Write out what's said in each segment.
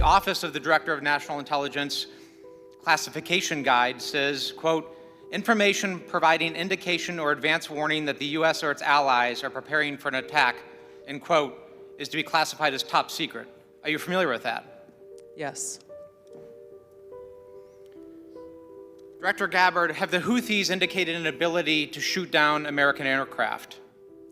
The Office of the Director of National Intelligence Classification Guide says, quote, information providing indication or advance warning that the U.S. or its allies are preparing for an attack, end quote, is to be classified as top secret. Are you familiar with that? Yes. Director Gabbard, have the Houthis indicated an ability to shoot down American aircraft?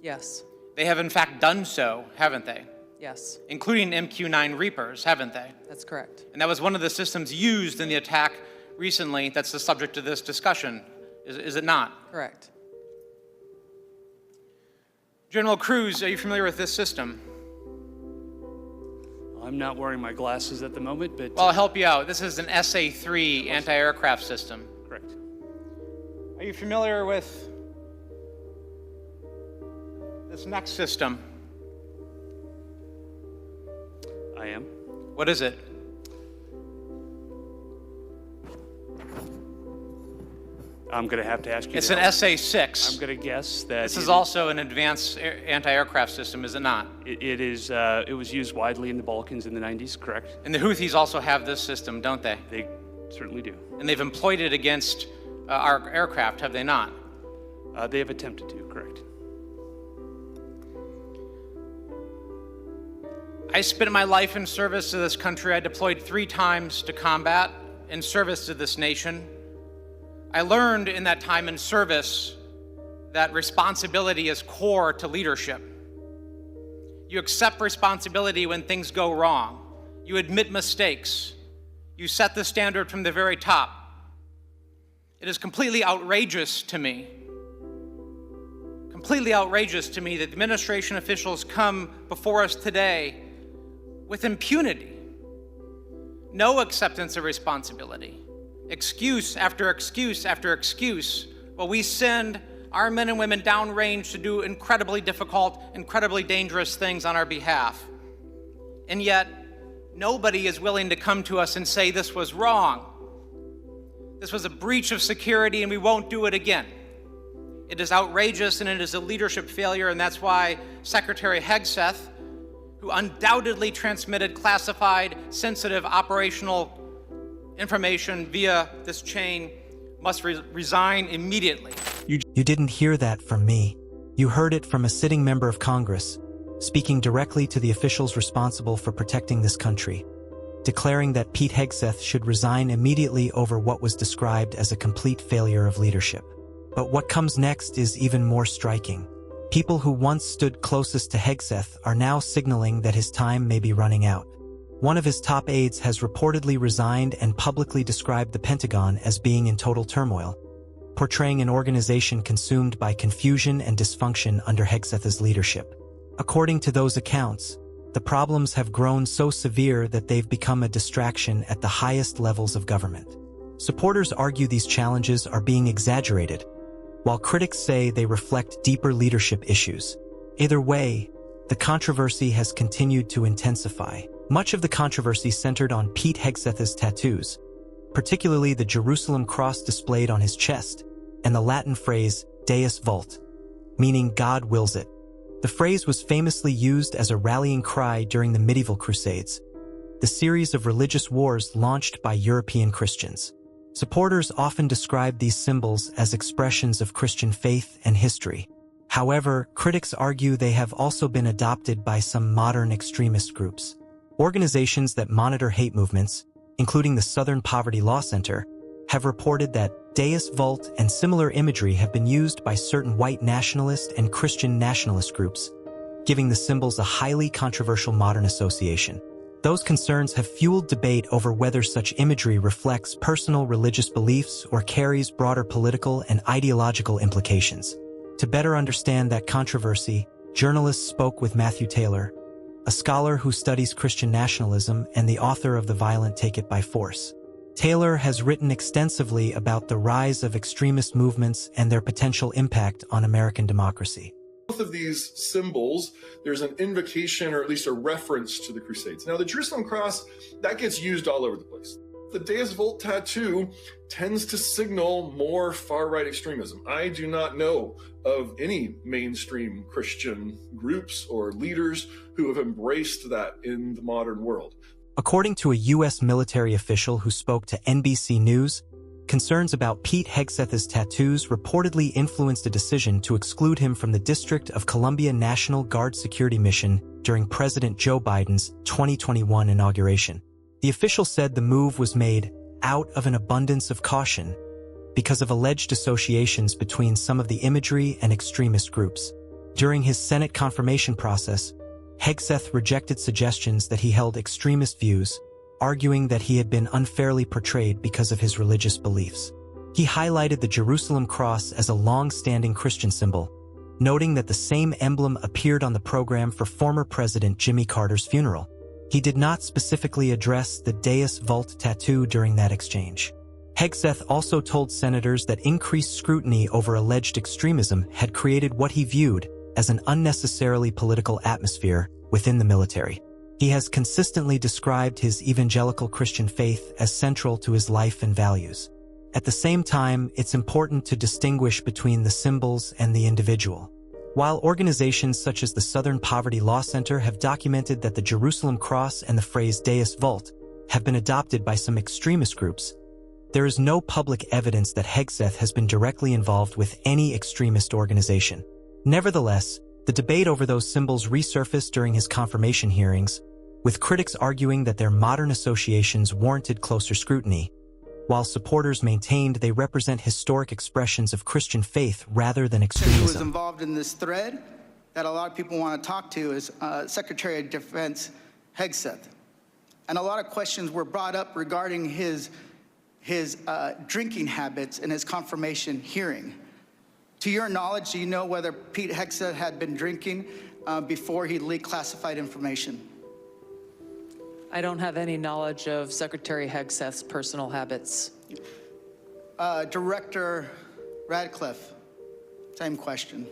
Yes. They have in fact done so, haven't they? Yes. Including MQ-9 Reapers, haven't they? That's correct. And that was one of the systems used in the attack recently that's the subject of this discussion, is it not? Correct. General Cruz, are you familiar with this system? I'm not wearing my glasses at the moment, but... Well, I'll help you out. This is an SA-3 anti-aircraft system. Correct. Are you familiar with this next system? I am. What is it? I'm going to have to ask you. It's an SA-6. I'm going to guess that... This is also an advanced anti-aircraft system, is it not? It is. It was used widely in the Balkans in the 90s, correct? And the Houthis also have this system, don't they? They certainly do. And they've employed it against our aircraft, have they not? They have attempted to, correct. I spent my life in service to this country. I deployed 3 times to combat in service to this nation. I learned in that time in service that responsibility is core to leadership. You accept responsibility when things go wrong. You admit mistakes. You set the standard from the very top. It is completely outrageous to me that the administration officials come before us today with impunity, no acceptance of responsibility, excuse after excuse after excuse, while we send our men and women downrange to do incredibly difficult, incredibly dangerous things on our behalf. And yet, nobody is willing to come to us and say this was wrong. This was a breach of security and we won't do it again. It is outrageous and it is a leadership failure, and that's why Secretary Hegseth, who undoubtedly transmitted classified, sensitive operational information via this chain, must resign immediately. You didn't hear that from me. You heard it from a sitting member of Congress, speaking directly to the officials responsible for protecting this country, declaring that Pete Hegseth should resign immediately over what was described as a complete failure of leadership. But what comes next is even more striking. People who once stood closest to Hegseth are now signaling that his time may be running out. One of his top aides has reportedly resigned and publicly described the Pentagon as being in total turmoil, portraying an organization consumed by confusion and dysfunction under Hegseth's leadership. According to those accounts, the problems have grown so severe that they've become a distraction at the highest levels of government. Supporters argue these challenges are being exaggerated, while critics say they reflect deeper leadership issues. Either way, the controversy has continued to intensify. Much of the controversy centered on Pete Hegseth's tattoos, particularly the Jerusalem cross displayed on his chest, and the Latin phrase Deus vult, meaning God wills it. The phrase was famously used as a rallying cry during the medieval Crusades, the series of religious wars launched by European Christians. Supporters often describe these symbols as expressions of Christian faith and history. However, critics argue they have also been adopted by some modern extremist groups. Organizations that monitor hate movements, including the Southern Poverty Law Center, have reported that Deus vult and similar imagery have been used by certain white nationalist and Christian nationalist groups, giving the symbols a highly controversial modern association. Those concerns have fueled debate over whether such imagery reflects personal religious beliefs or carries broader political and ideological implications. To better understand that controversy, journalists spoke with Matthew Taylor, a scholar who studies Christian nationalism and the author of The Violent Take It by Force. Taylor has written extensively about the rise of extremist movements and their potential impact on American democracy. Both of these symbols, there's an invocation or at least a reference to the Crusades. Now, the Jerusalem cross, that gets used all over the place. The Deus Vult tattoo tends to signal more far-right extremism. I do not know of any mainstream Christian groups or leaders who have embraced that in the modern world. According to a U.S. military official who spoke to NBC News, concerns about Pete Hegseth's tattoos reportedly influenced a decision to exclude him from the District of Columbia National Guard security mission during President Joe Biden's 2021 inauguration. The official said the move was made out of an abundance of caution because of alleged associations between some of the imagery and extremist groups. During his Senate confirmation process, Hegseth rejected suggestions that he held extremist views, arguing that he had been unfairly portrayed because of his religious beliefs. He highlighted the Jerusalem cross as a long-standing Christian symbol, noting that the same emblem appeared on the program for former President Jimmy Carter's funeral. He did not specifically address the Deus Vult tattoo during that exchange. Hegseth also told senators that increased scrutiny over alleged extremism had created what he viewed as an unnecessarily political atmosphere within the military. He has consistently described his evangelical Christian faith as central to his life and values. At the same time, it's important to distinguish between the symbols and the individual. While organizations such as the Southern Poverty Law Center have documented that the Jerusalem cross and the phrase Deus Vult have been adopted by some extremist groups, there is no public evidence that Hegseth has been directly involved with any extremist organization. Nevertheless, the debate over those symbols resurfaced during his confirmation hearings, with critics arguing that their modern associations warranted closer scrutiny, while supporters maintained they represent historic expressions of Christian faith rather than Who was extremism. involved in this thread that a lot of people want to talk to is Secretary of Defense Hegseth. And a lot of questions were brought up regarding his drinking habits in his confirmation hearing. To your knowledge, do you know whether Pete Hegseth had been drinking before he leaked classified information? I don't have any knowledge of Secretary Hegseth's personal habits. Director Radcliffe, same question.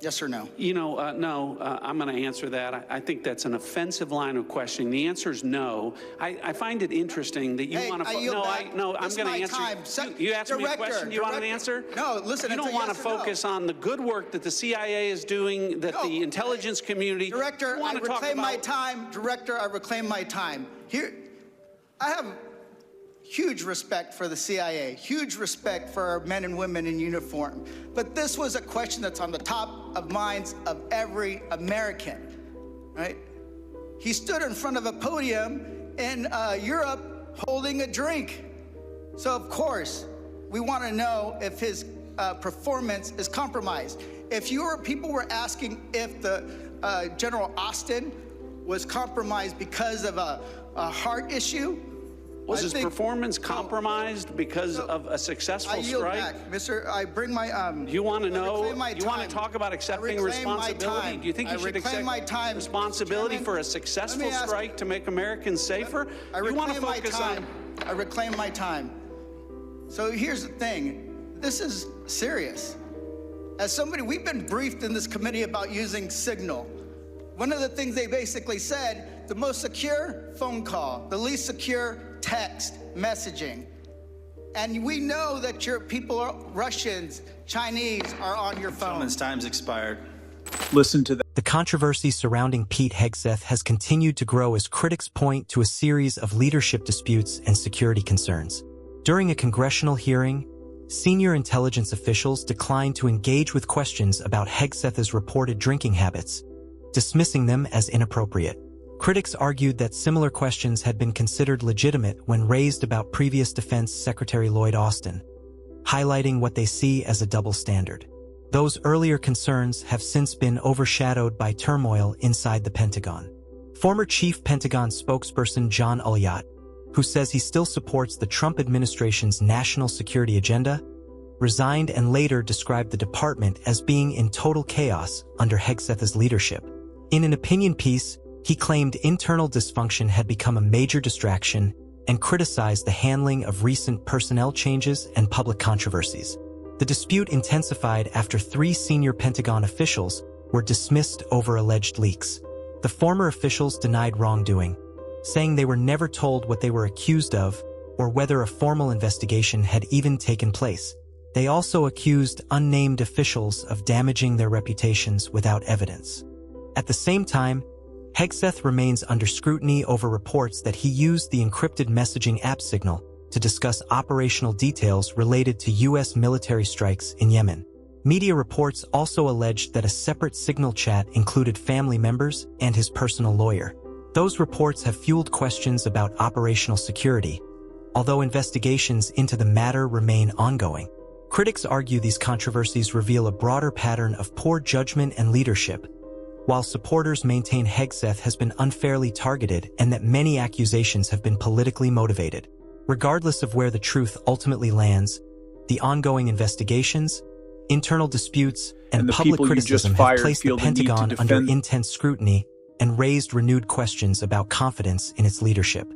Yes or no? No, I'm going to answer that. I think that's an offensive line of questioning. The answer is no. I find it interesting that you Hey, want to. I yield back. I'm It's going to my answer. time. You asked me a Director, question. You want an director. answer? No, listen, You it's don't a want yes to or no. focus on the good work that the CIA is doing, that the intelligence community. Director, You I want to talk reclaim my about- time. Director, I reclaim my time. Here, I have huge respect for the CIA, huge respect for our men and women in uniform. But this was a question that's on the top of minds of every American, right? He stood in front of a podium in Europe holding a drink. So of course, we want to know if his performance is compromised. If people were asking if the General Austin was compromised because of a heart issue, Was his performance compromised because of a successful I yield strike? back, Mr. I bring my You want to I know? reclaim my You want to time. talk about accepting I reclaim my responsibility? time. Do you think you I should reclaim my accept time, Mr. responsibility Chairman. for a Let successful me ask- strike to make Americans safer? I You want to reclaim my focus time. on. I reclaim my time. So here's the thing. This is serious. As somebody, we've been briefed in this committee about using Signal. One of the things they basically said, the most secure phone call, the least secure text messaging. And we know that your people are Russians, Chinese are on your phone. Gentleman's time's expired. Listen to that. The controversy surrounding Pete Hegseth has continued to grow as critics point to a series of leadership disputes and security concerns. During a congressional hearing, senior intelligence officials declined to engage with questions about Hegseth's reported drinking habits, dismissing them as inappropriate. Critics argued that similar questions had been considered legitimate when raised about previous Defense Secretary Lloyd Austin, highlighting what they see as a double standard. Those earlier concerns have since been overshadowed by turmoil inside the Pentagon. Former Chief Pentagon spokesperson John Ulyott, who says he still supports the Trump administration's national security agenda, resigned and later described the department as being in total chaos under Hegseth's leadership. In an opinion piece, he claimed internal dysfunction had become a major distraction and criticized the handling of recent personnel changes and public controversies. The dispute intensified after 3 senior Pentagon officials were dismissed over alleged leaks. The former officials denied wrongdoing, saying they were never told what they were accused of or whether a formal investigation had even taken place. They also accused unnamed officials of damaging their reputations without evidence. At the same time, Hegseth remains under scrutiny over reports that he used the encrypted messaging app Signal to discuss operational details related to U.S. military strikes in Yemen. Media reports also alleged that a separate Signal chat included family members and his personal lawyer. Those reports have fueled questions about operational security, although investigations into the matter remain ongoing. Critics argue these controversies reveal a broader pattern of poor judgment and leadership, while supporters maintain Hegseth has been unfairly targeted and that many accusations have been politically motivated. Regardless of where the truth ultimately lands, the ongoing investigations, internal disputes, and the public people you just criticism have fired placed the feel the need to Pentagon under defend- intense scrutiny and raised renewed questions about confidence in its leadership.